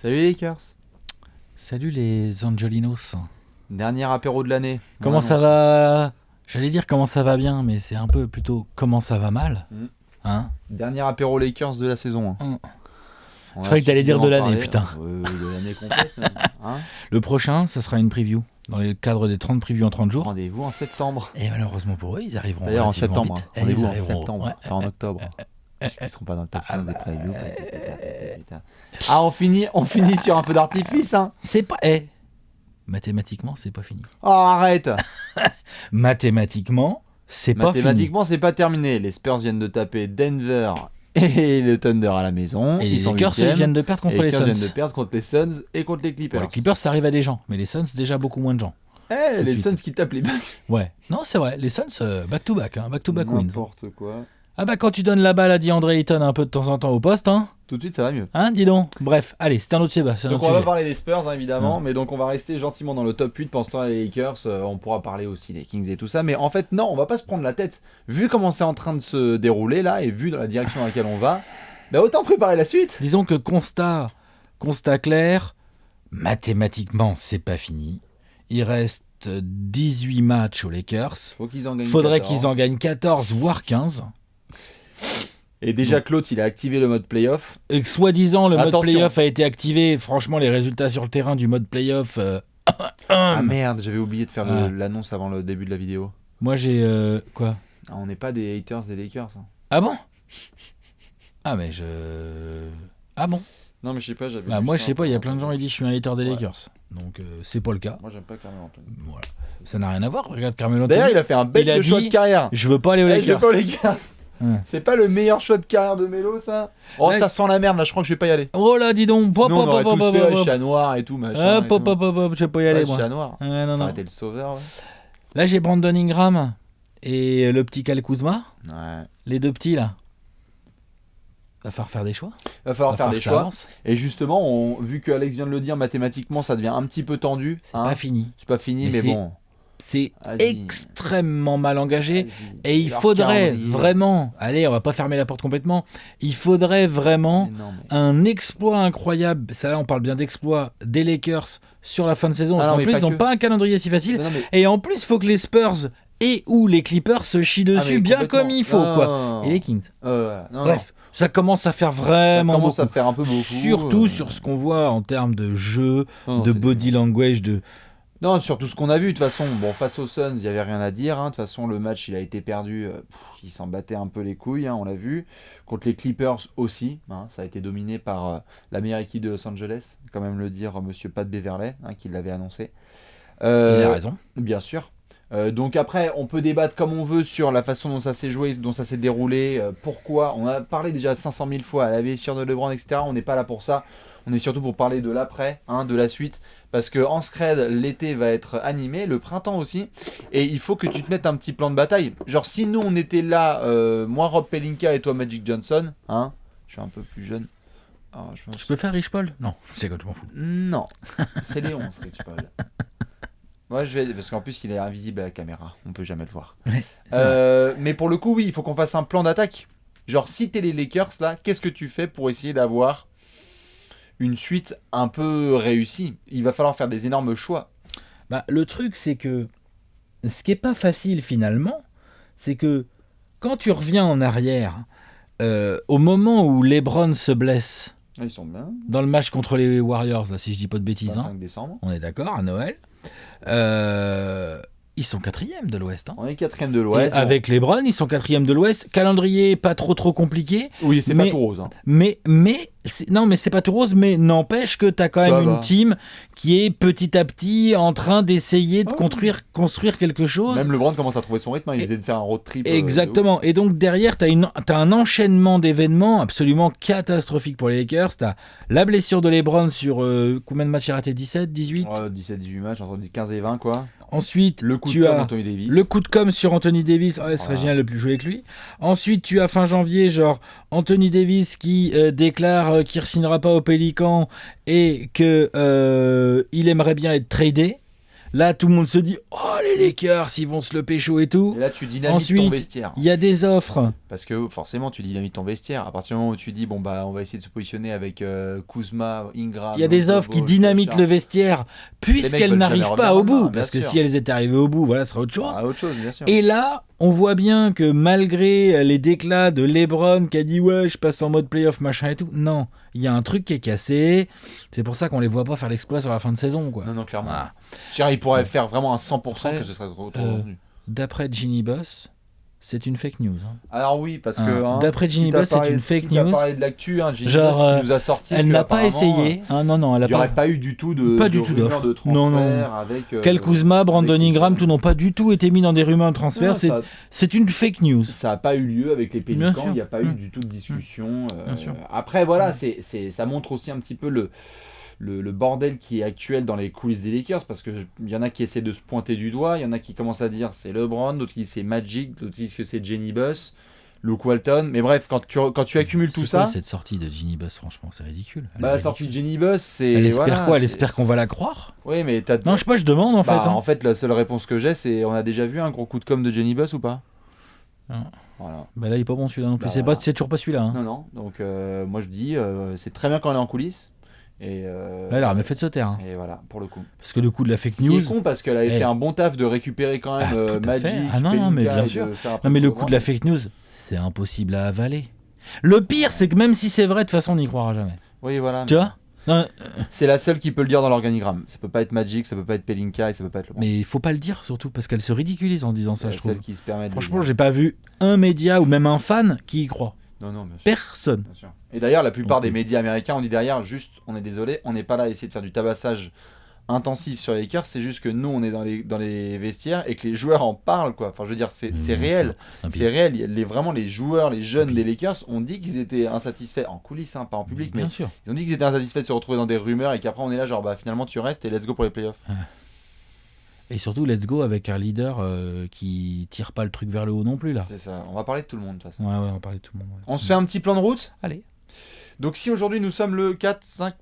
Salut les Lakers. Salut les Angelinos. Dernier apéro de l'année. Comment ça va? J'allais dire comment ça va bien, mais c'est un peu plutôt comment ça va mal. Hein? Dernier apéro Lakers de la saison. Je croyais que t'allais dire de l'année, putain. De l'année complète. Hein. Le prochain, ça sera une preview. Dans le cadre des 30 previews en 30 jours. Rendez-vous en septembre. Et malheureusement pour eux, ils arriveront D'ailleurs en relativement septembre. vite. Rendez-vous Ils en arriveront, septembre. ouais. Pas en octobre. Parce qu'ils seront pas dans le top 15 des previews. Putain. Ah, on finit sur un peu d'artifice. Hein. C'est pas... Mathématiquement, c'est pas fini. Oh, arrête. Mathématiquement, c'est pas fini. Mathématiquement, c'est pas terminé. Les Spurs viennent de taper Denver et le Thunder à la maison. Et ils les sont Lakers huitièmes. viennent de perdre contre Et les Lakers viennent de Suns. perdre contre les Suns et contre les Clippers. Bon, les Clippers, ça arrive à des gens, mais les Suns, déjà beaucoup moins de gens. Eh, les de Suns suite. qui tapent les Bucks. Ouais. Non, c'est vrai. Les Suns, back-to-back, back-to-back wins. N'importe quoi. Ah bah quand tu donnes la balle à DeAndre Ayton un peu de temps en temps au poste, Tout de suite, ça va mieux. dis donc. Bref, allez, c'est un autre débat, c'est un Donc autre on va sujet. parler des Spurs évidemment, mais donc on va rester gentiment dans le top 8 pendant ce temps les Lakers, on pourra parler aussi des Kings et tout ça, mais en fait non, on va pas se prendre la tête, vu comment c'est en train de se dérouler là, et vu dans la direction dans laquelle on va, bah autant préparer la suite. Disons que constat clair, mathématiquement c'est pas fini, il reste 18 matchs aux Lakers, faudrait qu'ils en gagnent 14 voire 15. Et déjà Claude il a activé le mode playoff. Et que soi-disant le mode Attention. playoff a été activé, franchement les résultats sur le terrain du mode playoff... Ah merde, j'avais oublié de faire Ouais. l'annonce avant le début de la vidéo. Moi j'ai... quoi? Ah, on n'est pas des haters des Lakers. Hein. Ah bon? Ah mais je... Ah bon? Non mais je sais pas, j'avais... Bah, moi je sais pas, il y a plein de gens qui disent je suis un hater des Ouais. Lakers. Donc c'est pas le cas. Moi j'aime pas Carmelo Anthony. Voilà. Ça n'a rien à voir, regarde Carmelo D'ailleurs Anthony. il a fait un bel Il a choix dit- de carrière. Je veux pas aller aux Eh, je vais Lakers. pas aux Lakers. Ouais. C'est pas le meilleur choix de carrière de Melo, ça. Oh, Ouais. ça sent la merde, là, je crois que je vais pas y aller. Oh là, dis donc. Sinon, on aurait tous fait chat noir et tout, machin. et tout. Je vais pas y aller, Ouais, moi. chat noir. Ouais, non, Ça non. aurait été le sauveur, ouais. Là, j'ai Brandon Ingram et le petit Kyle Kuzma. Ouais. Les deux petits, là. Va falloir faire des choix. Va falloir faire falloir des que ça choix. avance. Et justement, vu que Alex vient de le dire, mathématiquement, ça devient un petit peu tendu. C'est pas fini. C'est pas fini, Mais mais c'est bon. C'est Vas-y. extrêmement mal engagé. Vas-y. Et il Leur faudrait calendrier. vraiment... Allez, on va pas fermer la porte complètement. Il faudrait vraiment... Mais non, mais- un exploit incroyable, ça là on parle bien d'exploit des Lakers sur la fin de saison, Ah parce non, qu'en mais plus pas ils n'ont que. pas un calendrier si facile, Non, mais- et en plus il faut que les Spurs et ou les Clippers se chient Ah, dessus mais bien complètement. comme il faut, Non, quoi. non, non. Et les Kings. Non, Bref, ça commence à faire ça vraiment commence à beaucoup. faire un peu beaucoup. Surtout sur ce qu'on voit en termes de jeu, Non, de c'est- body language, de... Non, sur tout ce qu'on a vu, de toute façon, bon, face aux Suns, il n'y avait rien à dire. Hein. De toute façon, le match, il a été perdu. Ils s'en battaient un peu les couilles, hein, on l'a vu. Contre les Clippers aussi, hein, ça a été dominé par la meilleure équipe de Los Angeles. Quand même le dire, monsieur Pat Beverley, hein, qui l'avait annoncé. Il a raison. Bien sûr. Donc après, on peut débattre comme on veut sur la façon dont ça s'est joué, dont ça s'est déroulé, pourquoi. On a parlé déjà 500 000 fois à la vestiaire de LeBron, etc. On n'est pas là pour ça. On est surtout pour parler de l'après, hein, de la suite. Parce que en scred, l'été va être animé, le printemps aussi. Et il faut que tu te mettes un petit plan de bataille. Genre si nous on était là, moi Rob Pelinka et toi Magic Johnson, hein, je suis un peu plus jeune. Alors, je pense- Je peux faire Rich Paul? Non, c'est quand je m'en fous. Non, c'est Léon, ce Rich Paul. Moi je vais, parce qu'en plus il est invisible à la caméra, on peut jamais le voir. Mais pour le coup, oui, il faut qu'on fasse un plan d'attaque. Genre si t'es les Lakers là, qu'est-ce que tu fais pour essayer d'avoir une suite un peu réussie? Il va falloir faire des énormes choix. Bah, le truc, c'est que ce qui est pas facile finalement, c'est que quand tu reviens en arrière, au moment où LeBron se blesse Ah, ils sont bien. dans le match contre les Warriors, là, si je dis pas de bêtises, 25 hein, décembre. on est d'accord, à Noël, ils sont 4e de l'Ouest. Hein. On est 4ème de Et l'Ouest. avec LeBron, ils sont 4e de l'Ouest. Calendrier pas trop compliqué. Oui, c'est mais- pas tout rose. Hein. Mais non, mais c'est pas tout rose, mais n'empêche que t'as quand Ça même va. une team qui est petit à petit en train d'essayer de Ah construire quelque chose. Même LeBron commence à trouver son rythme. Il essaie de faire un road trip. Exactement. Et donc derrière, t'as un enchaînement d'événements absolument catastrophiques pour les Lakers. T'as la blessure de LeBron sur combien de matchs il a raté? 17, 18. 17-18 matchs, entre 15 et 20 quoi. Ensuite, Le coup de tu com' as d'Anthony Davis. le coup de com' sur Anthony Davis. Ouais, ce serait Voilà. génial de plus jouer avec lui. Ensuite, tu as fin janvier, genre Anthony Davis qui déclare qu'il ne re-signera pas au Pélican et que il aimerait bien être tradé. Là, tout le monde se dit « Oh, les Lakers, ils vont se le pécho et tout ». Et là, tu dynamites ton vestiaire. Ensuite, il y a des offres. Parce que forcément, tu dynamites ton vestiaire. À partir du moment où tu dis « Bon, bah, on va essayer de se positionner avec Kuzma, Ingram... » Il y a des offres qui dynamitent le vestiaire, puisqu'elles n'arrivent pas au bout. Parce que si elles étaient arrivées au bout, voilà, ce serait autre chose. Ah, autre chose, bien sûr. Et là, on voit bien que malgré les déclats de LeBron qui a dit « Ouais, je passe en mode playoff, machin et tout », non, il y a un truc qui est cassé. C'est pour ça qu'on les voit pas faire l'exploit sur la fin de saison, quoi. Non, clairement. Ah. Il pourrait faire vraiment un 100% que ce serait trop revenu. D'après Ginny Boss, c'est une fake news. Hein. Alors oui, parce que... d'après Ginny Boss, c'est une fake news. Tu as parlé de l'actu, Ginny Boss qui nous a sorti... Elle n'a pas essayé. Non, elle a pas... Il n'y aurait pas eu du tout de rumeurs de transfert non. avec... Quel Kuzma, Brandon Ingram, tout n'ont pas du tout été mis dans des rumeurs de transfert. C'est une fake news. Ça n'a pas eu lieu avec les Pélicans. Il n'y a pas eu du tout de discussion. Bien sûr. Après, voilà, ça montre aussi un petit peu le bordel qui est actuel dans les coulisses des Lakers, parce qu'il y en a qui essaient de se pointer du doigt, il y en a qui commencent à dire c'est LeBron, d'autres qui disent c'est Magic, d'autres qui disent que c'est Jenny Buss, Luke Walton, mais bref, quand tu accumules tout ça... C'est cette sortie de Jenny Buss, franchement, c'est ridicule. La sortie de Jenny Buss, c'est... Elle espère quoi ? Elle espère qu'on va la croire ? Oui, mais Non, je sais pas, je demande en fait. En fait, la seule réponse que j'ai, c'est on a déjà vu un gros coup de com' de Jenny Buss ou pas ? Voilà. Là, il est pas bon celui-là non plus. C'est toujours pas celui-là. Hein. Non. Donc, moi je dis, c'est très bien quand elle est en coulisses. Et là, elle a jamais fait de se taire. Hein. Et voilà, pour le coup. Parce que le coup de la fake news. C'est con parce qu'elle avait fait un bon taf de récupérer quand même Magic. Non, mais bien sûr. Non, mais le coup de la fake news, c'est impossible à avaler. Le pire, c'est que même si c'est vrai, de toute façon, on n'y croira jamais. Oui, voilà. Tu vois ? C'est la seule qui peut le dire dans l'organigramme. Ça peut pas être Magic, ça peut pas être Pelinka et ça peut pas être LeBron. Mais il faut pas le dire surtout parce qu'elle se ridiculise en disant ça, je trouve. Celle qui se permet de Franchement, j'ai pas vu un média ou même un fan qui y croit. Non, bien sûr. Personne. Bien sûr. Et d'ailleurs, la plupart des médias américains ont dit derrière, juste, on est désolé, on n'est pas là à essayer de faire du tabassage intensif sur les Lakers, c'est juste que nous, on est dans les vestiaires et que les joueurs en parlent, quoi. Enfin, je veux dire, c'est réel. C'est réel. Vraiment, les joueurs, les jeunes des Lakers ont dit qu'ils étaient insatisfaits, en coulisses, pas en public, mais sûr. Ils ont dit qu'ils étaient insatisfaits de se retrouver dans des rumeurs et qu'après, on est là, genre, finalement, tu restes et let's go pour les playoffs. Et surtout, let's go avec un leader qui tire pas le truc vers le haut non plus, là. C'est ça. On va parler de tout le monde, de toute façon. Ouais, on va parler de tout le monde. Ouais. On se fait un petit plan de route ? Allez. Donc, si aujourd'hui, nous sommes le 5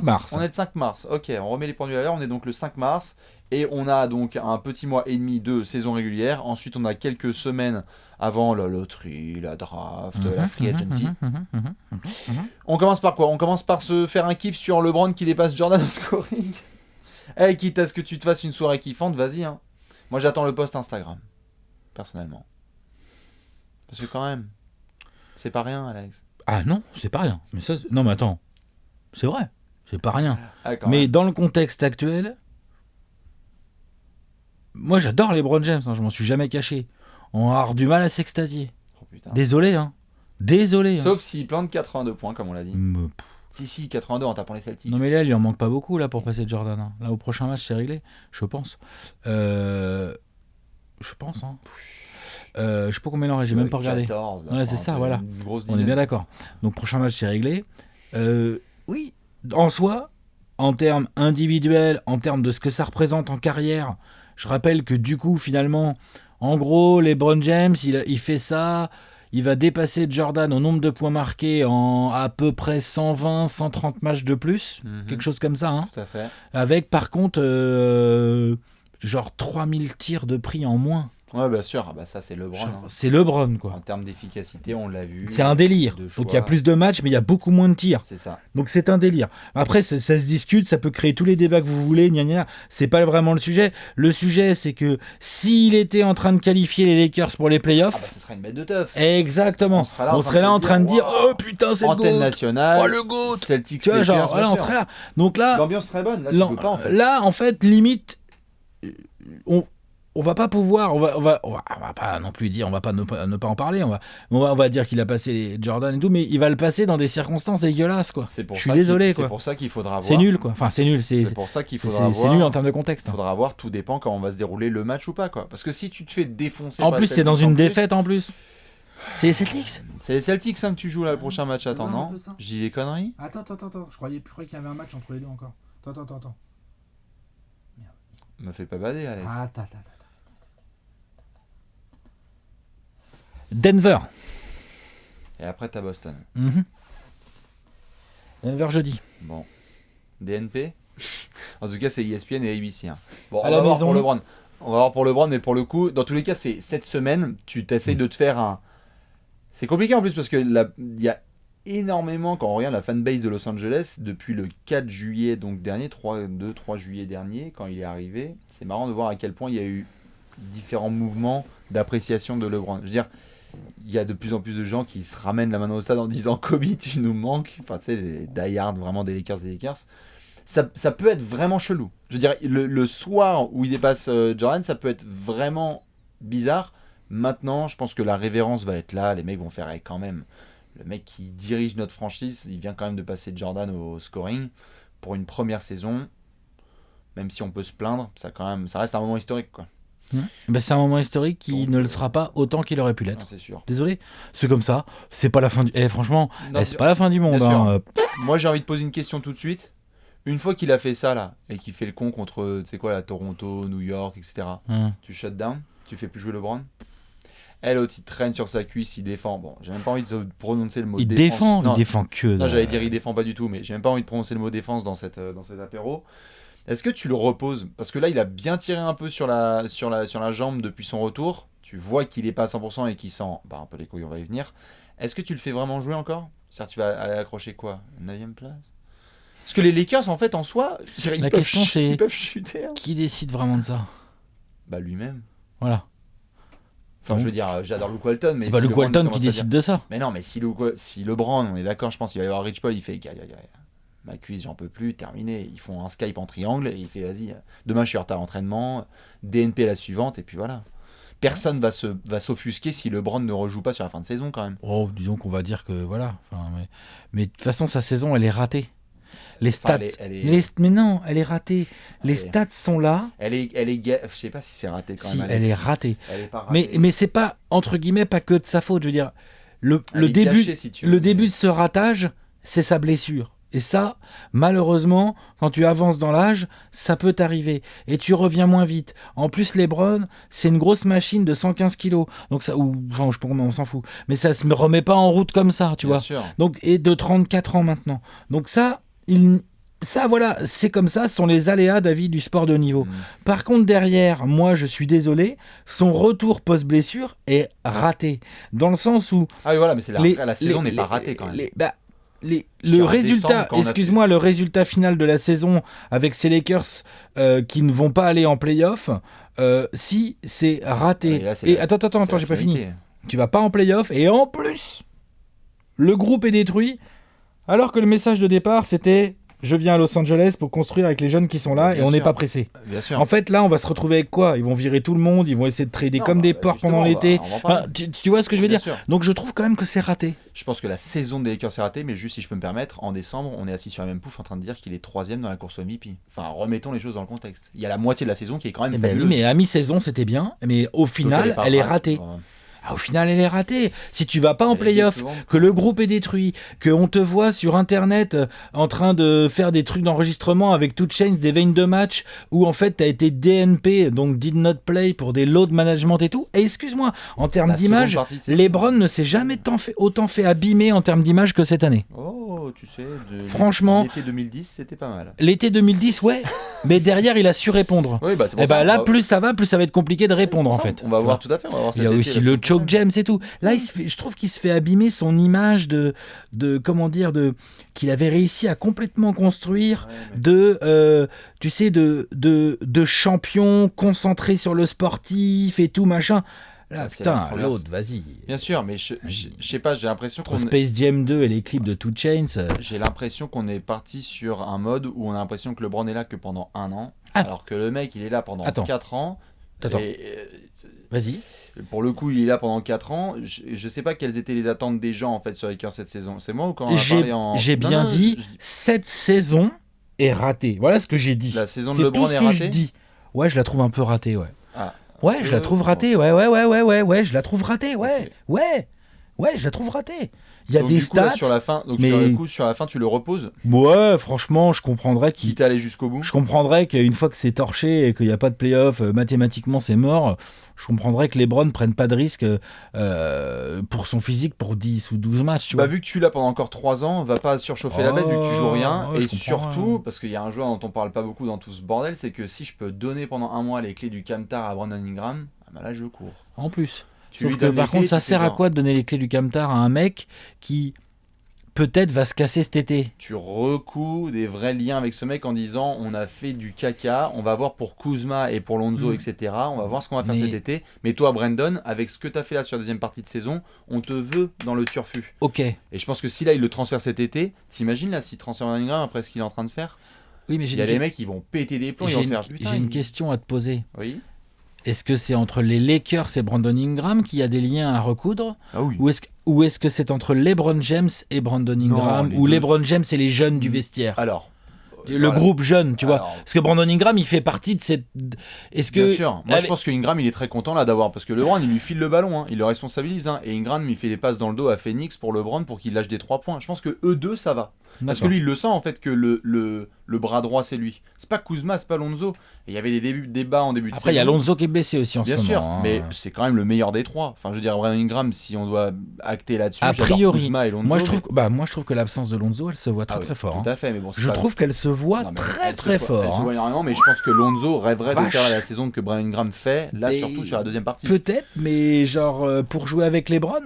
mars. On est le 5 mars. Ok, on remet les pendules à l'heure. On est donc le 5 mars. Et on a donc un petit mois et demi de saison régulière. Ensuite, on a quelques semaines avant la loterie, la draft, la free agency. On commence par quoi ? On commence par se faire un kiff sur LeBron qui dépasse Jordan au scoring. Quitte à ce que tu te fasses une soirée kiffante, vas-y. Hein. Moi, j'attends le post Instagram. Personnellement. Parce que quand même, c'est pas rien, Alex. Ah non, c'est pas rien. Mais ça, non, mais attends. C'est vrai. C'est pas rien. Mais même. Dans le contexte actuel, moi j'adore les LeBron James, je m'en suis jamais caché. On va avoir du mal à s'extasier. Désolé, hein. Désolé. Sauf s'il plante 82 points, comme on l'a dit. Si, 82 en tapant les Celtics. Non mais là, il lui en manque pas beaucoup là pour passer Jordan. Hein. Là, au prochain match, c'est réglé, je pense. Je pense, hein. Je sais pas combien il en reste, j'ai même pas regardé. 14, ouais, c'est ça, voilà. On est bien d'accord. Donc prochain match, c'est réglé. Oui, en soi, en termes individuels, en termes de ce que ça représente en carrière, je rappelle que du coup, finalement, en gros, LeBron James, il fait ça, il va dépasser Jordan au nombre de points marqués en à peu près 120, 130 matchs de plus, quelque chose comme ça. Hein. Tout à fait. Avec par contre, genre 3000 tirs de prix en moins. Ouais, bien sûr, ça c'est LeBron. C'est LeBron, quoi. En termes d'efficacité, on l'a vu. C'est un délire. Donc il y a plus de matchs, mais il y a beaucoup moins de tirs. C'est ça. Donc c'est un délire. Après, ça se discute, ça peut créer tous les débats que vous voulez, c'est pas vraiment le sujet. Le sujet, c'est que s'il était en train de qualifier les Lakers pour les playoffs... ce serait une bête de teuf. Exactement. On serait là en train de dire oh putain, c'est le GOAT. Antenne nationale. Oh le GOAT. Celtics, tu vois, genre, voilà, on serait là. Donc là... L'ambiance serait bonne. Là, tu peux pas, en fait. Là, en fait, limite... On va pas pouvoir, on va pas non plus dire, on va pas ne pas en parler, on va dire qu'il a passé les Jordan et tout, mais il va le passer dans des circonstances dégueulasses, quoi. Je suis désolé, quoi. C'est pour ça qu'il faudra voir. C'est nul, quoi. Enfin, c'est nul. C'est pour ça qu'il faudra voir. C'est nul en termes de contexte. Il faudra voir, tout dépend comment va se dérouler le match ou pas, quoi. Parce que si tu te fais défoncer. En plus, c'est dans une défaite en plus. C'est les Celtics. C'est les Celtics que tu joues là le prochain match. Attends, non ? Je dis des conneries. Attends. Je croyais qu'il y avait un match entre les deux encore. Attends. Me fais pas bader, Alex. Attends. Denver. Et après, t'as Boston. Denver jeudi. Bon. DNP. En tout cas, c'est ESPN et ABC. Hein. Bon, à on la va voir maison. pour LeBron. On va voir pour LeBron, mais pour le coup, dans tous les cas, c'est cette semaine, tu t'essayes de te faire un. C'est compliqué en plus parce que il y a énormément, quand on regarde la fanbase de Los Angeles, depuis le 4 juillet donc dernier, 3 juillet dernier, quand il est arrivé, c'est marrant de voir à quel point il y a eu différents mouvements d'appréciation de LeBron. Je veux dire, il y a de plus en plus de gens qui se ramènent la main au stade en disant Kobe, tu nous manques. Enfin, tu sais, des die-hard vraiment des Lakers. Ça peut être vraiment chelou. Je veux dire, le soir où il dépasse Jordan, ça peut être vraiment bizarre. Maintenant, je pense que la révérence va être là. Les mecs vont faire quand même. Le mec qui dirige notre franchise, il vient quand même de passer Jordan au scoring pour une première saison. Même si on peut se plaindre, ça reste un moment historique, quoi. Ben c'est un moment historique qui ne le sera pas autant qu'il aurait pu l'être. Non, c'est sûr. Désolé, c'est comme ça. C'est pas la fin du. Franchement, c'est pas la fin du monde. Hein. Moi, j'ai envie de poser une question tout de suite. Une fois qu'il a fait ça là et qu'il fait le con contre, tu sais quoi, la Toronto, New York, etc. Tu shut down, tu fais plus jouer LeBron. Elle aussi traîne sur sa cuisse, il défend. Bon, j'ai même pas envie de prononcer le mot défense. Il défend que. Non, j'allais dire il défend pas du tout, mais j'ai même pas envie de prononcer le mot défense dans cet apéro. Est-ce que tu le reposes ? Parce que là, il a bien tiré un peu sur la jambe depuis son retour. Tu vois qu'il est pas à 100% et qu'il sent un peu les couilles, on va y venir. Est-ce que tu le fais vraiment jouer encore ? C'est-à-dire, tu vas aller accrocher quoi ? 9ème place ? Parce que les Lakers, en fait, en soi, la question c'est ils peuvent chuter. Hein. Qui décide vraiment de ça ? Bah, lui-même. Voilà. Enfin, donc, je veux dire, j'adore Luke Walton, mais c'est pas Luke Walton qui décide de ça. Mais non, mais si LeBron, on est d'accord, je pense qu'il va y avoir Rich Paul, il fait ma cuisse, j'en peux plus, terminé. Ils font un Skype en triangle et il fait vas-y, demain je suis en retard à l'entraînement, DNP la suivante, et puis voilà. Personne va s'offusquer si LeBron ne rejoue pas sur la fin de saison quand même. Oh, disons qu'on va dire que voilà. Mais de toute façon, sa saison, elle est ratée. Les stats, mais non, elle est ratée. Les stats sont là. Elle est, je sais pas si c'est raté quand même. Elle est ratée. Elle est pas ratée. Mais c'est pas entre guillemets pas que de sa faute. Je veux dire, le début de ce ratage, c'est sa blessure. Et ça, malheureusement, quand tu avances dans l'âge, ça peut t'arriver. Et tu reviens moins vite. En plus, LeBron, c'est une grosse machine de 115 kilos. Donc ça, on s'en fout. Mais ça se remet pas en route comme ça, tu vois. Sûr. Donc, et de 34 ans maintenant. Donc ça, voilà, c'est comme ça, ce sont les aléas d'avis du sport de haut niveau. Par contre, derrière, moi, je suis désolé, son retour post-blessure est raté. Dans le sens où... Ah oui, voilà, mais la saison n'est pas ratée quand même. Le résultat final de la saison avec ces Lakers qui ne vont pas aller en play-off, si c'est raté. Et attends, j'ai pas fini. Tu vas pas en play-off et en plus, le groupe est détruit alors que le message de départ c'était je viens à Los Angeles pour construire avec les jeunes qui sont là et on n'est pas pressé. Bien sûr. En fait, là, on va se retrouver avec quoi ? Ils vont virer tout le monde, ils vont essayer de trader des porcs pendant l'été. Tu vois ce que je veux dire ? Donc, je trouve quand même que c'est raté. Je pense que la saison des Lakers est ratée, mais juste si je peux me permettre, en décembre, on est assis sur la même pouf en train de dire qu'il est 3ème dans la course au MVP. Enfin, remettons les choses dans le contexte. Il y a la moitié de la saison qui est quand même fabuleuse. Oui, mais à mi-saison, c'était bien, mais au final, elle est ratée. Au final, elle est ratée. Si tu vas pas en play-off, que le groupe est détruit, qu'on te voit sur Internet en train de faire des trucs d'enregistrement avec 2 Chainz, des veines de match, où en fait t'as été DNP, donc did not play pour des load management et tout. Et excuse-moi, en termes d'image, LeBron ne s'est jamais autant fait abîmer en termes d'image que cette année. Oh, tu sais, franchement, l'été 2010, c'était pas mal. L'été 2010, ouais, mais derrière il a su répondre. Oui, c'est pour ça, là, plus ça va être compliqué de répondre en fait. On va voir tout à fait. Il y a aussi le choke James et tout. Là, je trouve qu'il se fait abîmer son image de qu'il avait réussi à complètement construire de champion concentré sur le sportif et tout machin. Là, putain, l'autre, vas-y. Bien sûr, mais je sais pas, j'ai l'impression qu'on... Space Jam 2 et les clips de 2 Chainz... J'ai l'impression qu'on est parti sur un mode où on a l'impression que LeBron est là que pendant 1 an, alors que le mec, il est là pendant 4 ans. Vas-y. Pour le coup, il est là pendant 4 ans. Je sais pas quelles étaient les attentes des gens en fait sur les Lakers cette saison. C'est moi ou quand on a parlé en... J'ai bien dit, cette saison est ratée. Voilà ce que j'ai dit. La saison de LeBron est ratée. Je dis. Ouais, je la trouve un peu ratée, ouais. Ouais, je la trouve ratée, ouais, je la trouve ratée, ouais. Ouais, je la trouve ratée. Il y a donc, des du coup, là, stats. sur la fin, donc mais... sur la fin, tu le reposes. Ouais, franchement, je comprendrais qu'il t'est allé jusqu'au bout. Je comprendrais qu'une fois que c'est torché et qu'il n'y a pas de play-off, mathématiquement c'est mort. Je comprendrais que LeBron prenne pas de risque pour son physique pour 10 ou 12 matchs. Tu vois. Vu que tu l'as pendant encore 3 ans, va pas surchauffer la bête vu que tu joues rien. Et surtout, parce qu'il y a un joueur dont on parle pas beaucoup dans tout ce bordel, c'est que si je peux donner pendant un mois les clés du Camtar à Brandon Ingram, là je cours. En plus. Sauf que par contre, ça sert à quoi de donner les clés du Camtar à un mec qui peut-être va se casser cet été? Tu recouds des vrais liens avec ce mec en disant on a fait du caca, on va voir pour Kuzma et pour Lonzo, etc. On va voir ce qu'on va faire cet été. Mais toi, Brandon, avec ce que tu as fait là sur la deuxième partie de saison, on te veut dans le turfu. Ok. Et je pense que si là il le transfère cet été, t'imagines là s'il transfère Ingram après ce qu'il est en train de faire? Oui, mais il y a des mecs qui vont péter des plombs. J'ai une question à te poser. Oui. Est-ce que c'est entre les Lakers et Brandon Ingram qu'il y a des liens à recoudre? Ah oui. Ou est-ce que c'est entre LeBron James et Brandon Ingram? Ou LeBron James et les jeunes du vestiaire? Alors, le groupe jeune, tu vois. Parce que Brandon Ingram, il fait partie de cette... Est-ce que... Bien sûr. Moi, je pense que Ingram, il est très content là d'avoir... Parce que LeBron, il lui file le ballon, hein. Il le responsabilise. Hein. Et Ingram, il fait des passes dans le dos à Phoenix pour LeBron pour qu'il lâche des 3 points. Je pense que eux deux, ça va. Parce que lui, il le sent en fait que le bras droit, c'est lui. C'est pas Kuzma, c'est pas Lonzo. Et il y avait des débats en début de saison. Après, il y a Lonzo qui est blessé aussi en ce moment. Bien sûr, hein. mais c'est quand même le meilleur des 3. Enfin, je veux dire, Brandon Ingram, si on doit acter là-dessus, a priori, Kuzma et Lonzo. moi, je trouve que l'absence de Lonzo, elle se voit très fort. Tout à fait, mais bon, je trouve qu'elle se voit très fort. Elle se voit énormément, mais je pense que Lonzo rêverait de faire la saison que Brandon Ingram fait, là, surtout sur la deuxième partie. Peut-être, mais genre, pour jouer avec LeBron...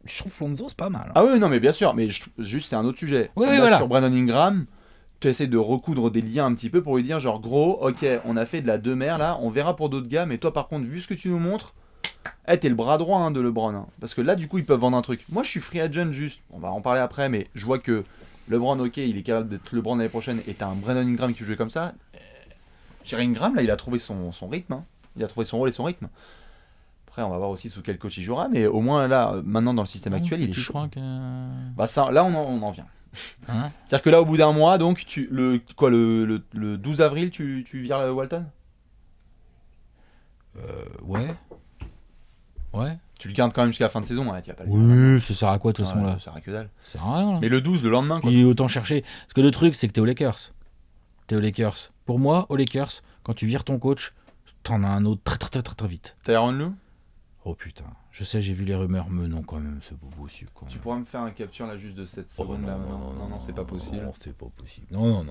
Je trouve Lonzo c'est pas mal. Hein. Ah oui, non, mais bien sûr, mais juste c'est un autre sujet. Oui, voilà. Sur Brandon Ingram, tu essaies de recoudre des liens un petit peu pour lui dire genre gros, ok, on a fait de la demeure là, on verra pour d'autres gars, mais toi par contre, vu ce que tu nous montres, t'es le bras droit de LeBron. Hein, parce que là, du coup, ils peuvent vendre un truc. Moi, je suis free agent juste, on va en parler après, mais je vois que LeBron, ok, il est capable d'être LeBron l'année prochaine et t'as un Brandon Ingram qui joue comme ça. Jerry Ingram, là, il a trouvé son rythme. Hein. Il a trouvé son rôle et son rythme. Après, on va voir aussi sous quel coach il jouera, mais au moins là, maintenant dans le système actuel, il est chaud. Ça, là, on en vient. Hein C'est-à-dire que là, au bout d'un mois, donc, le 12 avril, tu vires Walton ? Ouais. Tu le gardes quand même jusqu'à la fin de saison, hein, tu vas pas le oui, ça sert à quoi de toute façon là ? Ça sert à que dalle. Ça sert à rien. Là. Mais le 12, le lendemain, quoi. Il est autant chercher. Parce que le truc, c'est que t'es aux Lakers. Pour moi, aux Lakers, quand tu vires ton coach, t'en as un autre très vite. Tyronn Lue ? Oh putain, je sais, j'ai vu les rumeurs, mais non, quand même, c'est pas possible. Tu pourras me faire un capture là juste de cette seconde là maintenant ? Non, c'est pas possible. Non, c'est pas possible. Non.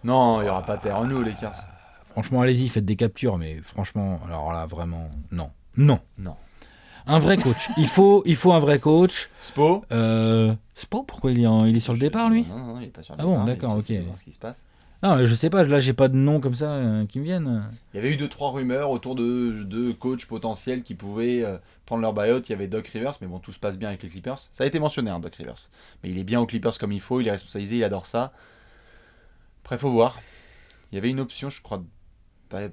Non, il y aura pas Tyronn Lue aux Lakers. Franchement, allez-y, faites des captures, mais franchement, alors là, vraiment, non. Un vrai coach. Il faut un vrai coach. Spo ? Spo, pourquoi il est sur le départ, lui ? Non, il est pas sur le départ. Ah bon, d'accord, ok. Voir ce qui se passe. Non, je sais pas, là j'ai pas de nom comme ça qui me viennent. Il y avait eu 2-3 rumeurs autour de coachs potentiels qui pouvaient prendre leur buyout. Il y avait Doc Rivers, mais bon, tout se passe bien avec les Clippers. Ça a été mentionné, hein, Doc Rivers. Mais il est bien aux Clippers comme il faut, il est responsabilisé, il adore ça. Après, faut voir. Il y avait une option, je crois,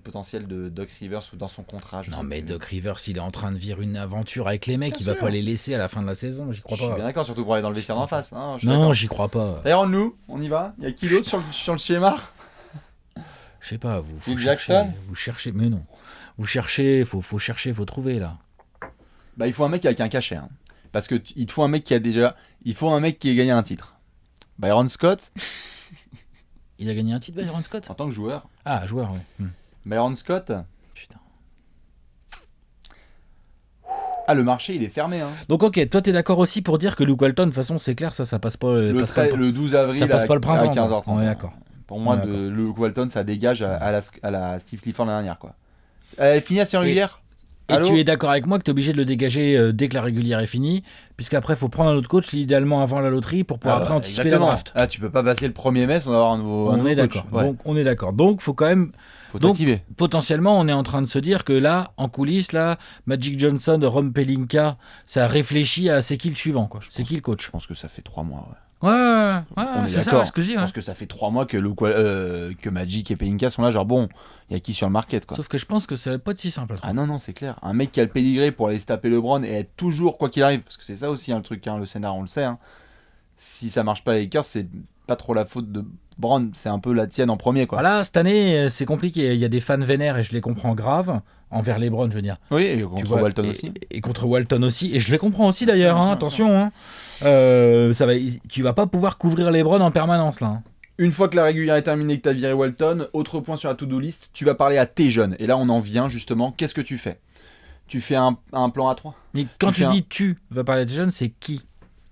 potentielle de Doc Rivers ou dans son contrat. Non, mais Doc Rivers, il est en train de vivre une aventure avec les mecs, il va pas les laisser à la fin de la saison, j'y crois pas. Je suis bien d'accord, surtout pour aller dans le vestiaire d'en face. Hein, non, j'y crois pas. D'ailleurs, nous, on y va. Il y a qui d'autre sur le schéma ? Je sais pas, vous cherchez, mais non. Vous cherchez, faut chercher, faut trouver là. Il faut un mec avec un cachet. Hein. Parce que il te faut un mec qui a gagné un titre. Byron Scott. Il a gagné un titre, Byron Scott ? En tant que joueur. Ah, joueur, oui. Byron Scott. Putain. Ah, le marché, il est fermé. Hein. Donc, ok, toi, t'es d'accord aussi pour dire que Luke Walton, de toute façon, c'est clair, ça passe pas. Le 12 avril, ça passe pas le printemps, à 15h30. On est d'accord. Pour moi, Luke Walton, ça dégage à la Steve Clifford l'année dernière. Quoi. Elle est finie à série régulière. Et tu es d'accord avec moi que tu es obligé de le dégager dès que la régulière est finie, puisqu'aprais il faut prendre un autre coach, idéalement avant la loterie, pour pouvoir après anticiper la draft. Ah, tu peux pas passer le 1er mai sans avoir un nouveau d'accord. Ouais. Donc on est d'accord. Donc faut quand même. Donc potentiellement on est en train de se dire que là, en coulisses, là, Magic Johnson, Rob Pelinka, ça réfléchit à c'est qui le suivant, quoi. C'est qui le coach ? Je pense que ça fait 3 mois. Ouais, c'est ça ce que je dis. Je pense que ça fait 3 mois que Magic et Pelinka sont là, genre bon, il y a qui sur le market, quoi. Sauf que je pense que ça va pas être si simple. Ah non, c'est clair. Un mec qui a le pédigré pour aller se taper LeBron et être toujours, quoi qu'il arrive, parce que c'est ça aussi le truc, le scénar, on le sait. Hein. Si ça marche pas les Lakers, c'est pas trop la faute de Bron, c'est un peu la tienne en premier, quoi. Voilà, cette année, c'est compliqué. Il y a des fans vénères et je les comprends grave. Envers LeBron, je veux dire. Oui, et contre Walton aussi. Et contre Walton aussi. Et je les comprends aussi d'ailleurs, attention. Hein. Tu vas pas pouvoir couvrir LeBron en permanence, là. Hein. Une fois que la régulière est terminée et que tu as viré Walton, autre point sur la to-do list, tu vas parler à tes jeunes. Et là, on en vient justement. Qu'est-ce que tu fais ? Tu fais un plan A3 ? Mais quand tu dis tu vas parler à tes jeunes, c'est qui ?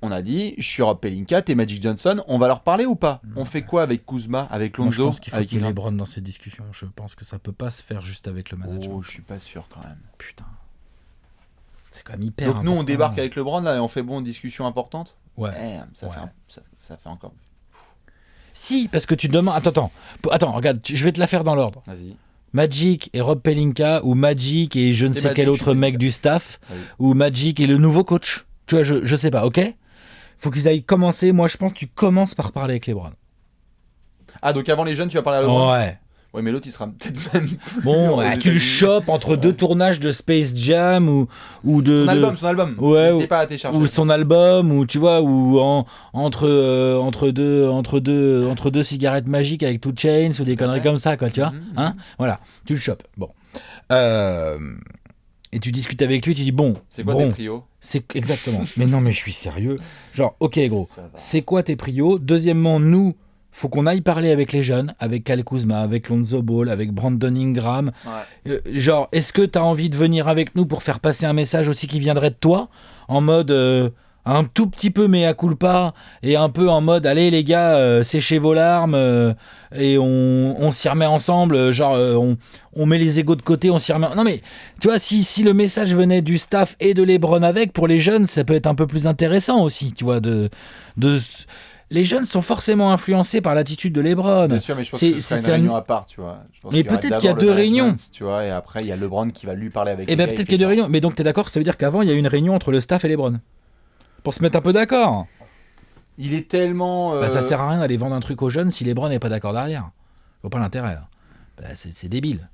On a dit, je suis Rob Pelinka, t'es Magic Johnson, on va leur parler ou pas ? On fait quoi avec Kuzma, avec Lonzo ? Je pense qu'il faut qu'il y ait LeBron dans cette discussion. Je pense que ça peut pas se faire juste avec le management. Oh, je suis pas sûr quand même. Putain. C'est quand même hyper Donc important. Nous, on débarque avec LeBron là et on fait discussion importante ? Ouais. Ça fait encore... Si, parce que tu demandes... Attends, regarde, je vais te la faire dans l'ordre. Vas-y. Magic et Rob Pelinka, ou Magic et je ne sais quel autre mec du staff, ou Magic et le nouveau coach. Tu vois, je sais pas, ok ? Faut qu'ils aillent commencer. Moi, je pense que tu commences par parler avec LeBron. Ah, donc avant les jeunes, tu vas parler à LeBron ? Ouais. Ouais, mais l'autre, il sera peut-être même... Bon, tu le chopes entre deux tournages de Space Jam ou de... Son album. Ouais, n'hésitez pas à télécharger. Ou son album, ou tu vois, ou entre deux cigarettes magiques avec 2 Chainz ou des conneries comme ça, quoi, tu vois. Hein ? Voilà, tu le chopes. Bon. Et tu discutes avec lui, tu dis bon. C'est quoi tes prios ? C'est exactement. Mais non, mais je suis sérieux. Genre, ok gros, c'est quoi tes prios ? Deuxièmement, nous, faut qu'on aille parler avec les jeunes, avec Kyle Kuzma, avec Lonzo Ball, avec Brandon Ingram. Ouais. Genre, est-ce que t'as envie de venir avec nous pour faire passer un message aussi qui viendrait de toi ? En mode un tout petit peu mea culpa et un peu en mode allez les gars, séchez vos larmes et on s'y remet ensemble, genre on met les égos de côté, on s'y remet. Non mais tu vois, si le message venait du staff et de LeBron avec, pour les jeunes ça peut être un peu plus intéressant aussi, tu vois, les jeunes sont forcément influencés par l'attitude de LeBron. Bien sûr, mais je pense que c'est une réunion à part, tu vois. Mais peut-être qu'il y a 2 réunions. Tu vois, et après, il y a LeBron qui va lui parler avec. Et bien peut-être qu'il y a 2 réunions. Mais donc, t'es d'accord que ça veut dire qu'avant, il y a eu une réunion entre le staff et LeBron ? Pour se mettre un peu d'accord. Il est tellement... ça sert à rien d'aller vendre un truc aux jeunes si LeBron n'est pas d'accord derrière. Je vois pas l'intérêt, là. C'est débile.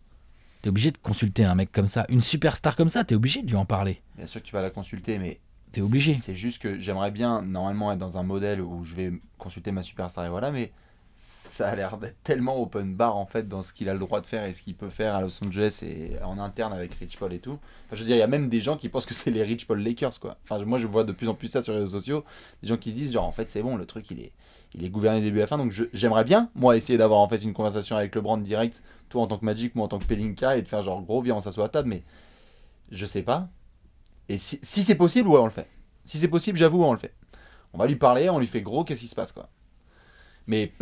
T'es obligé de consulter un mec comme ça. Une superstar comme ça, t'es obligé de lui en parler. Bien sûr que tu vas la consulter, mais... T'es obligé. C'est juste que j'aimerais bien, normalement, être dans un modèle où je vais consulter ma superstar et voilà, mais ça a l'air d'être tellement open bar, en fait, dans ce qu'il a le droit de faire et ce qu'il peut faire à Los Angeles et en interne avec Rich Paul et tout. Enfin, je veux dire, il y a même des gens qui pensent que c'est les Rich Paul Lakers, quoi. Enfin, moi, je vois de plus en plus ça sur les réseaux sociaux. Des gens qui se disent, genre, en fait, c'est bon, le truc, il est gouverné du début à la fin. Donc, j'aimerais bien, moi, essayer d'avoir, en fait, une conversation avec LeBron direct, toi en tant que Magic, moi en tant que Pelinka, et de faire genre, gros, viens, on s'assoit à table, mais je sais pas. Et si c'est possible, ouais, on le fait. Si c'est possible, j'avoue, on le fait. On va lui parler, on lui fait gros, qu'est-ce qui se passe, quoi. Mais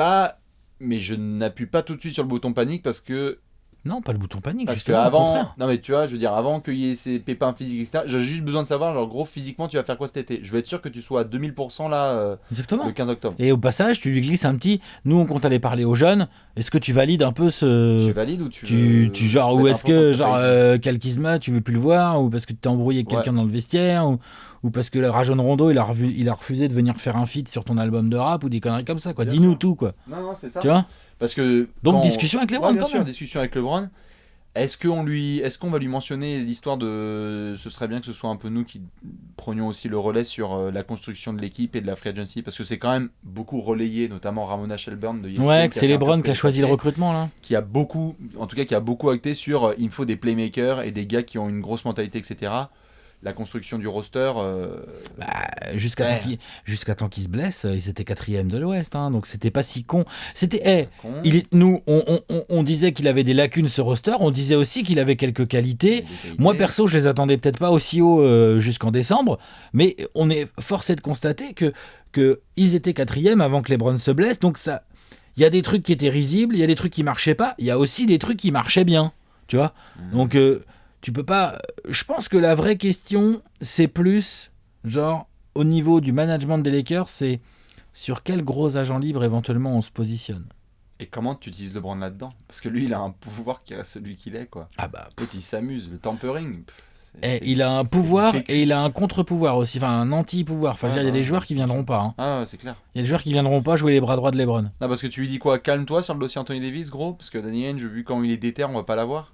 je n'appuie pas tout de suite sur le bouton panique parce que... Non, pas le bouton panique, parce justement, avant, au contraire. non mais tu vois, je veux dire, avant qu'il y ait ces pépins physiques, etc., j'ai juste besoin de savoir, genre, gros, physiquement, tu vas faire quoi cet été ? Je veux être sûr que tu sois à 2000% là, exactement. Le 15 octobre. Et au passage, tu lui glisses un petit, nous on compte aller parler aux jeunes, est-ce que tu valides un peu ce... Tu valides ou tu genre, ou est-ce que, genre, Kyle Kuzma, tu veux plus le voir, ou parce que tu t'es embrouillé avec quelqu'un dans le vestiaire, ou parce que Rajon Rondo, il a refusé de venir faire un feat sur ton album de rap, ou des conneries comme ça, quoi. Bien Dis-nous sûr. tout, quoi. Non, c'est ça. Tu vois ? Parce que... Donc, discussion avec LeBron, bien sûr, discussion avec LeBron. Est-ce qu'on va lui mentionner l'histoire de... Ce serait bien que ce soit un peu nous qui prenions aussi le relais sur la construction de l'équipe et de la free agency, parce que c'est quand même beaucoup relayé, notamment Ramona Shelburne de ESPN. Ouais, que c'est LeBron qui a choisi le recrutement, là. Qui a beaucoup acté sur il me faut des playmakers et des gars qui ont une grosse mentalité, etc. La construction du roster... jusqu'à temps qu'il se blesse, ils étaient 4e de l'Ouest, hein, donc c'était pas si con. On disait qu'il avait des lacunes ce roster, on disait aussi qu'il avait quelques qualités. Moi perso, je les attendais peut-être pas aussi haut jusqu'en décembre, mais on est forcé de constater que ils étaient 4e avant que LeBron se blesse, donc ça, il y a des trucs qui étaient risibles, il y a des trucs qui marchaient pas, il y a aussi des trucs qui marchaient bien, tu vois. Donc tu peux pas... Je pense que la vraie question, c'est plus, genre, au niveau du management des Lakers, c'est sur quel gros agent libre éventuellement on se positionne. Et comment tu utilises LeBron là-dedans ? Parce que lui, il a un pouvoir qui reste celui qu'il est, quoi. Ah bah... Peut-être il s'amuse, le tampering. Il a un pouvoir et il a un contre-pouvoir aussi, enfin un anti-pouvoir. Enfin, il y a des joueurs qui viendront pas. Hein. Ah, c'est clair. Il y a des joueurs qui viendront pas jouer les bras droits de LeBron. Non, parce que tu lui dis quoi ? Calme-toi sur le dossier Anthony Davis, gros ? Parce que Danny Ainge, vu comment il est déter, on va pas l'avoir.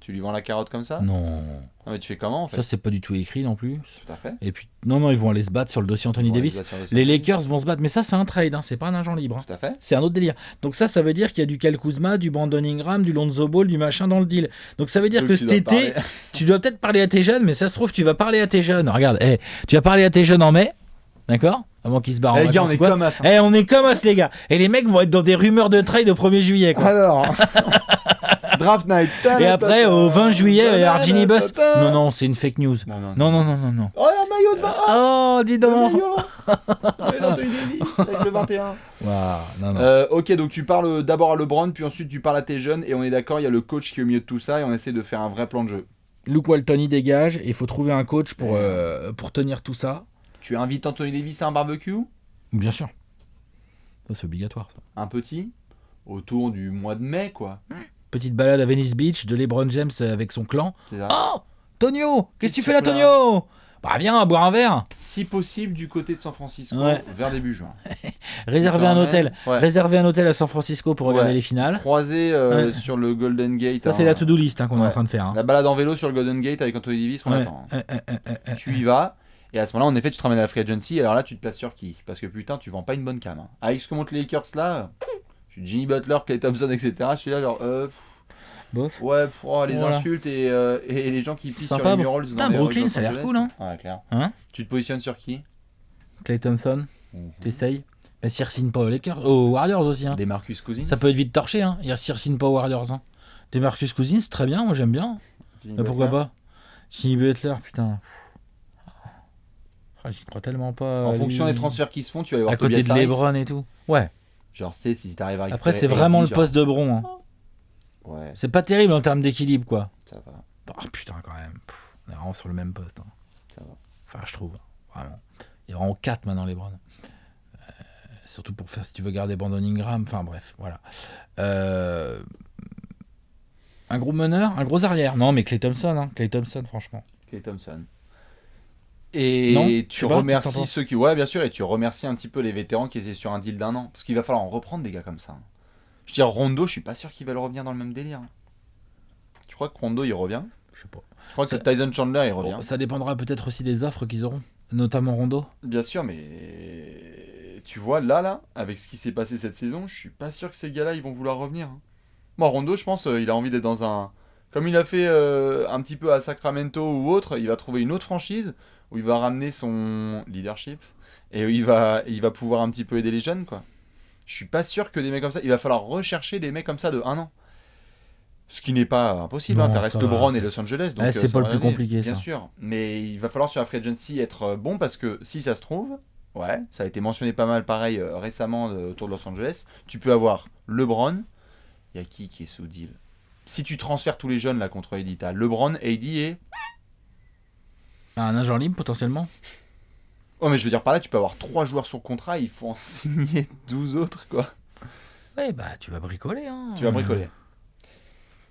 Tu lui vends la carotte comme ça? Non. Non, mais tu fais comment en fait? Ça, c'est pas du tout écrit non plus. Tout à fait. Et puis, non, ils vont aller se battre sur le dossier Anthony Davis. Les Lakers vont se battre, mais ça, c'est un trade, hein, c'est pas un agent libre. Tout à fait. C'est un autre délire. Donc ça veut dire qu'il y a du Kyle Kuzma, du Brandon Ingram, du Lonzo Ball, du machin dans le deal. Donc ça veut dire que cet été, tu dois peut-être parler à tes jeunes, mais ça se trouve, tu vas parler à tes jeunes. Regarde, tu vas parler à tes jeunes en mai, d'accord? Avant qu'ils se barrent en les gars, vacances, on est comme as. On est comme as, les gars. Et les mecs vont être dans des rumeurs de trade au 1er juillet, quoi. Alors Draft night. Et après, au 20 juillet, il y a Argini Bus. Non, c'est une fake news. Non. Oh, un maillot de 20. Oh, dis donc. Anthony Davis avec le 21. Wow, non. Ok, donc tu parles d'abord à LeBron, puis ensuite tu parles à tes jeunes, et on est d'accord, il y a le coach qui est au milieu de tout ça, et on essaie de faire un vrai plan de jeu. Luke Walton, il dégage, et il faut trouver un coach pour tenir tout ça. Tu invites Anthony Davis à un barbecue? Bien sûr. Ça, c'est obligatoire, ça. Un petit? Autour du mois de mai, quoi. Petite balade à Venice Beach de LeBron James avec son clan. C'est ça. Oh Tonio, qu'est-ce que tu fais là, Tonio? Bah viens, boire un verre. Si possible, du côté de San Francisco, vers début juin. Réserver un hôtel. Réserver un hôtel à San Francisco pour regarder les finales. Croiser sur le Golden Gate. Ça, c'est la to-do list qu'on est en train de faire. Hein. La balade en vélo sur le Golden Gate avec Anthony Davis, on attend. Tu y vas. Et à ce moment-là, en effet, tu te ramènes à la free agency. Alors là, tu te places sur qui? Parce que putain, tu vends pas une bonne cam. Hein. Avec ce que montent les Lakers là, je suis Jimmy Butler, Klay Thompson, etc. Je suis là, genre. Bof. Ouais, les insultes et les gens qui pissent sur les murals. Putain, Brooklyn, ça a l'air cool, hein? Ouais, clair. Hein? Tu te positionnes sur qui? Klay Thompson. T'essayes. Mais s'il re-signe pas aux Lakers, aux Warriors aussi. Hein. Des Marcus Cousins. Ça peut être vite torché, hein. S'il re-signe pas aux Warriors. Hein. Des Marcus Cousins, c'est très bien, moi j'aime bien. Mais pourquoi pas? Jimmy Butler, putain. J'y crois tellement pas. En fonction des transferts qui se font, tu vas y avoir à côté de LeBron et tout. Ouais. Genre, si t'arrives à récupérer. Après, c'est vraiment le poste de Bron. Hein. Ouais. C'est pas terrible en termes d'équilibre, quoi. Ça va. Oh putain, quand même. On est vraiment sur le même poste. Hein. Ça va. Enfin, je trouve. Vraiment. Il y a vraiment 4 maintenant, LeBron. Surtout pour faire, si tu veux garder Brandon Ingram. Enfin, bref, voilà. Un gros meneur, un gros arrière. Non, mais Klay Thompson, hein. Klay Thompson, franchement. Klay Thompson. Et tu remercies ceux qui... Ouais, bien sûr, et tu remercies un petit peu les vétérans qui étaient sur un deal d'1 an. Parce qu'il va falloir en reprendre des gars comme ça. Je veux dire, Rondo, je suis pas sûr qu'il va le revenir dans le même délire. Tu crois que Rondo, il revient? Je sais pas. Je crois que Tyson Chandler, il revient. Bon, ça dépendra peut-être aussi des offres qu'ils auront, notamment Rondo. Bien sûr, mais... Tu vois, là, avec ce qui s'est passé cette saison, je suis pas sûr que ces gars-là, ils vont vouloir revenir. Moi, Rondo, je pense, il a envie d'être dans un... Comme il a fait un petit peu à Sacramento ou autre, il va trouver une autre franchise où il va ramener son leadership et où il va pouvoir un petit peu aider les jeunes, quoi. Je suis pas sûr que des mecs comme ça... Il va falloir rechercher des mecs comme ça de 1 an. Ce qui n'est pas impossible, t'as resté LeBron et Los Angeles. Donc c'est pas le plus compliqué, bien ça. sûr. Mais il va falloir sur la free agency être bon parce que si ça se trouve, ça a été mentionné pas mal pareil récemment autour de Los Angeles, tu peux avoir LeBron, il y a qui est sous deal? Si tu transfères tous les jeunes là contre AD, t'as LeBron, AD et... Un agent libre potentiellement. Oh mais je veux dire par là, tu peux avoir 3 joueurs sur contrat, il faut en signer 12 autres, quoi. Ouais, bah tu vas bricoler. Hein. Tu vas bricoler.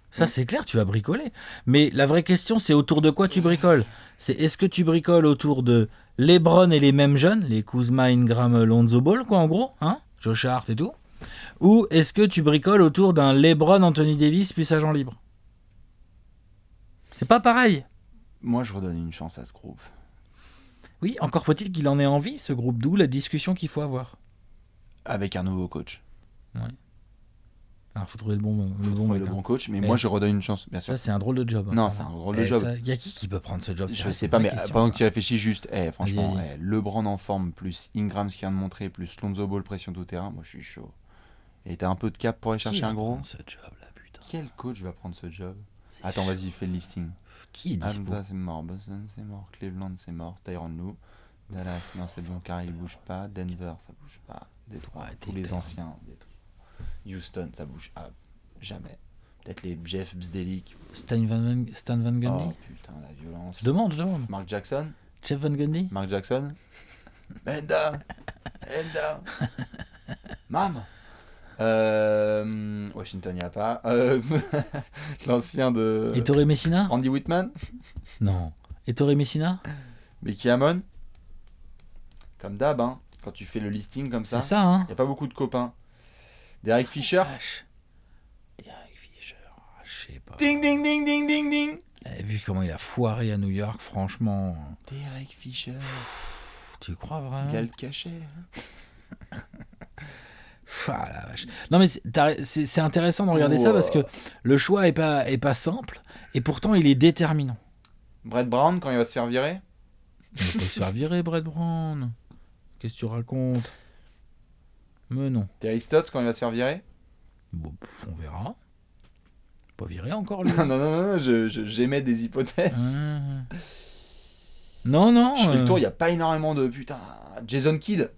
Ça, c'est clair, tu vas bricoler. Mais la vraie question, c'est autour de quoi tu bricoles. C'est est-ce que tu bricoles autour de LeBron et les mêmes jeunes, les Kuzma, Ingram, Lonzo Ball, quoi, en gros, hein, Josh Hart et tout. Ou est-ce que tu bricoles autour d'un LeBron, Anthony Davis, plus agent libre? C'est pas pareil. Moi, je redonne une chance à ce groupe. Oui, encore faut-il qu'il en ait envie, ce groupe, d'où la discussion qu'il faut avoir. Avec un nouveau coach. Ouais. Alors, faut trouver le bon coach, mais moi je redonne une chance, bien sûr. Ça, c'est un drôle de job. Non, c'est un drôle de job. Il y a qui peut prendre ce job? Je sais pas, mais pendant que tu réfléchis juste, franchement, LeBron en forme, plus Ingram, ce qu'il vient de montrer, plus Lonzo Ball, pression tout terrain, moi je suis chaud. Et t'as un peu de cap pour aller chercher un gros. Ce job là, putain. Quel coach va prendre ce job? Attends, vas-y, fais le listing. Qui est dispo? Atlanta, c'est mort. Boston, c'est mort. Cleveland, c'est mort. Tyronn Lue. Dallas, non, c'est bon. Carey, il bouge pas. Denver, ça bouge pas. Détroit, tous les anciens. Houston, ça bouge jamais. Peut-être les Jeff Bzdelik. Stan Van Gundy. Oh putain, la violence. Je demande. Mark Jackson. Jeff Van Gundy. Mark Jackson. Enda. Mam. Washington, il n'y a pas. L'ancien de... Ettore Messina. Randy Whitman. Non. Ettore Messina. Becky Hammon. Comme d'hab, hein, quand tu fais le listing comme ça. C'est ça, hein. Il n'y a pas beaucoup de copains. Derek Fisher. Derek Fisher, je sais Ding, ding, ding, ding, ding, ding. Vu comment il a foiré à New York, franchement. Derek Fisher. Tu crois vraiment? Gal Cachet. Ah la vache. Non mais c'est intéressant de regarder ça parce que le choix est pas simple et pourtant il est déterminant. Brett Brown quand il va se faire virer? Il va pas se faire virer Brett Brown. Qu'est-ce que tu racontes? Mais non. Terry Stotts quand il va se faire virer? Bon, on verra. Pas viré encore lui. non, j'émets des hypothèses. Non. Je fais le tour, il n'y a pas énormément de... Putain, Jason Kidd.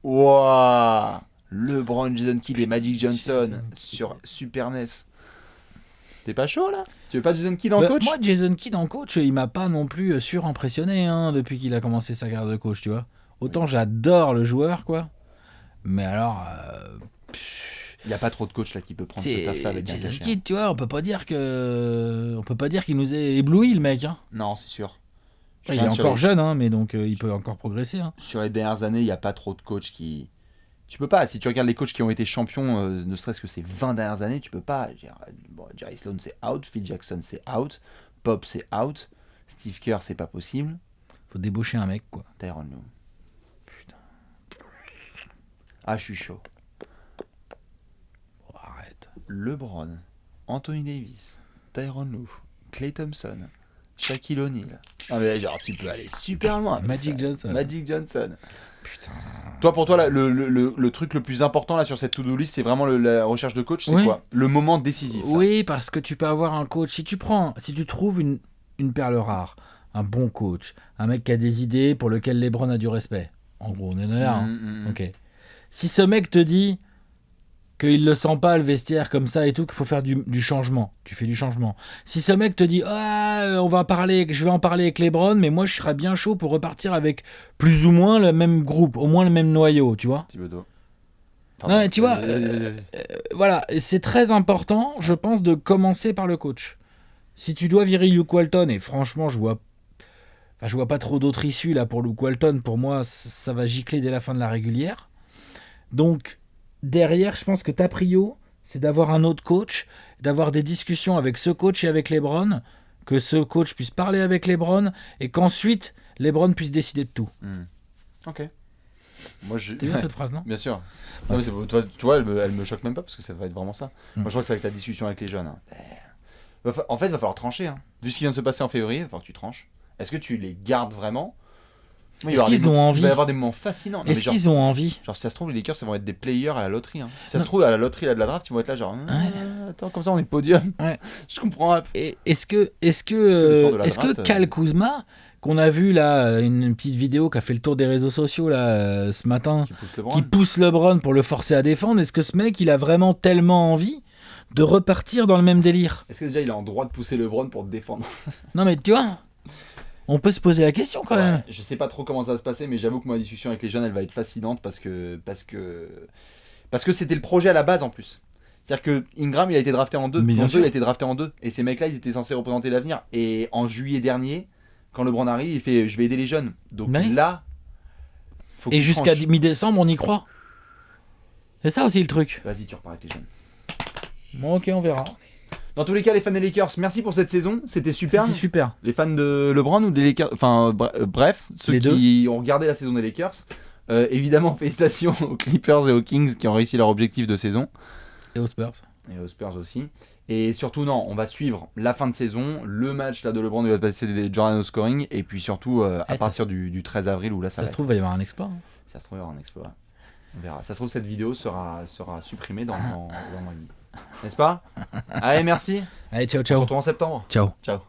Wouah, LeBron, Jason Kidd et Magic Johnson sur Super NES. T'es pas chaud là? Tu veux pas Jason Kidd en coach? Moi, Jason Kidd en coach, il m'a pas non plus surimpressionné depuis qu'il a commencé sa carrière de coach, tu vois. Autant j'adore le joueur, quoi. Mais alors... il n'y a pas trop de coachs là qui peut prendre cette affaire avec Jason Kidd, tu vois, on peut pas dire qu'il nous ait ébloui le mec. Hein. Non, c'est sûr. Il est encore jeune, mais donc il peut encore progresser. Hein. Sur les dernières années, il n'y a pas trop de coachs qui... Tu peux pas, si tu regardes les coachs qui ont été champions, ne serait-ce que ces 20 dernières années, tu peux pas. Bon, Jerry Sloan c'est out, Phil Jackson c'est out, Pop c'est out, Steve Kerr c'est pas possible. Faut débaucher un mec, quoi. Tyronn Lue. Putain. Ah, je suis chaud. Oh, arrête. LeBron, Anthony Davis, Tyronn Lue, Klay Thompson, Shaquille O'Neal. Ah mais genre tu peux aller super loin. Magic Johnson. Putain. Toi, pour toi, là, le truc le plus important là sur cette to-do list, c'est vraiment la recherche de coach. C'est quoi? Le moment décisif. Là. Oui, parce que tu peux avoir un coach. Si tu trouves une perle rare, un bon coach, un mec qui a des idées pour lequel LeBron a du respect. En gros, on est là. Ok. Si ce mec te dit qu'il le sent pas le vestiaire comme ça et tout, qu'il faut faire du changement, tu fais du changement. Si ce mec te dit je vais en parler avec LeBron, mais moi je serais bien chaud pour repartir avec plus ou moins le même groupe, au moins le même noyau, tu vois. Thibodeau. Non, tu vois, voilà, c'est très important, je pense, de commencer par le coach. Si tu dois virer Luke Walton, et franchement je vois pas trop d'autres issues là pour Luke Walton, pour moi ça va gicler dès la fin de la régulière. Donc derrière, je pense que ta prio, c'est d'avoir un autre coach, d'avoir des discussions avec ce coach et avec LeBron, que ce coach puisse parler avec LeBron et qu'ensuite LeBron puisse décider de tout. Ok. Moi, T'es bien cette phrase, non? Bien sûr. Non, mais tu vois, elle me choque même pas parce que ça va être vraiment ça. Moi, je crois que c'est avec ta discussion avec les jeunes. En fait, il va falloir trancher. Vu ce qui vient de se passer en février, il va falloir que tu tranches. Est-ce que tu les gardes vraiment? Est-ce qu'ils ont envie? Il va y avoir des moments fascinants. Est-ce qu'ils ont envie? Genre, si ça se trouve, les Lakers, ça vont être des players à la loterie. Si ça se trouve, à la loterie là, de la draft, ils vont être là, genre, attends, comme ça, on est podium. Ouais. Je comprends. Et est-ce que Kyle Kuzma, qu'on a vu là, une petite vidéo qui a fait le tour des réseaux sociaux là, ce matin, qui pousse LeBron pour le forcer à défendre, est-ce que ce mec, il a vraiment tellement envie de repartir dans le même délire? Est-ce que déjà, il a en droit de pousser LeBron pour te défendre? Non, mais tu vois, on peut se poser la question quand même. Je sais pas trop comment ça va se passer, mais j'avoue que ma discussion avec les jeunes, elle va être fascinante parce que c'était le projet à la base en plus. C'est-à-dire que Ingram, il a été drafté en 2. Il a été drafté en 2. Et ces mecs-là, ils étaient censés représenter l'avenir. Et en juillet dernier, quand LeBron arrive, il fait je vais aider les jeunes. Donc là, faut que jusqu'à mi-décembre, on y croit. C'est ça aussi le truc. Vas-y, tu repars avec les jeunes. Bon, ok, on verra. Dans tous les cas, les fans des Lakers, merci pour cette saison. C'était super. C'était super. Les fans de LeBron ou des Lakers, enfin bref, ceux qui ont regardé la saison des Lakers. Évidemment, félicitations aux Clippers et aux Kings qui ont réussi leur objectif de saison. Et aux Spurs. Et aux Spurs aussi. Et surtout, on va suivre la fin de saison, le match là de LeBron où il va passer des Jordan au scoring, et puis surtout à partir du 13 avril où là ça se trouve, il va y avoir un exploit. Ça se trouve, il va y avoir un exploit. On verra. Ça se trouve, cette vidéo sera supprimée dans ma vie. N'est-ce pas? Allez, merci. Allez, ciao. On se retrouve en septembre. Ciao. Ciao.